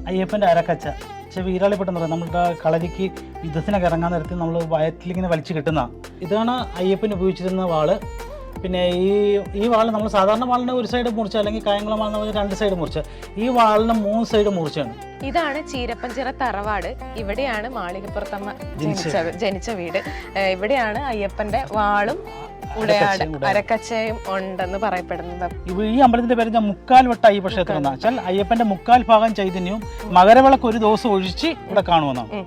അയ്യപ്പൻ്റെ അരക്കച്ച വീരാളിപ്പെട്ടെന്ന് പറയും. നമ്മുടെ കളരിക്ക് യുദ്ധത്തിനൊക്കെ ഇറങ്ങാൻ നേരത്തിൽ നമ്മൾ വയറ്റിലിങ്ങനെ വലിച്ചു കിട്ടുന്ന ഇതാണ് അയ്യപ്പൻ ഉപയോഗിച്ചിരുന്ന വാള്. പിന്നെ ഈ വാൾ നമ്മൾ സാധാരണ വാളിന് ഒരു സൈഡ് മുറിച്ച, അല്ലെങ്കിൽ കായംകുളം വാളിന് 2 സൈഡ് മുറിച്ച, ഈ വാളിന് 3 സൈഡ് മുറിച്ചാണ്. ഇതാണ് ചീരപ്പഞ്ചിറ തറവാട്. ഇവിടെയാണ് മാളികപ്പുറത്തമ്മ ജനിച്ച വീട്. ഇവിടെയാണ് അയ്യപ്പന്റെ വാളും ഉടയാട് അരക്കച്ചയും ഉണ്ടെന്ന് പറയപ്പെടുന്നത്. ഈ അമ്പലത്തിന്റെ പേര് മുക്കാൽ വട്ട അയ്യപ്പ ക്ഷേത്രം എന്നാ വെച്ചാൽ അയ്യപ്പന്റെ മുക്കാൽ ഭാഗം ചൈതന്യവും മകരവിളക്ക് ഒരു ദിവസം ഒഴിച്ച് ഇവിടെ കാണുമെന്നാണ്.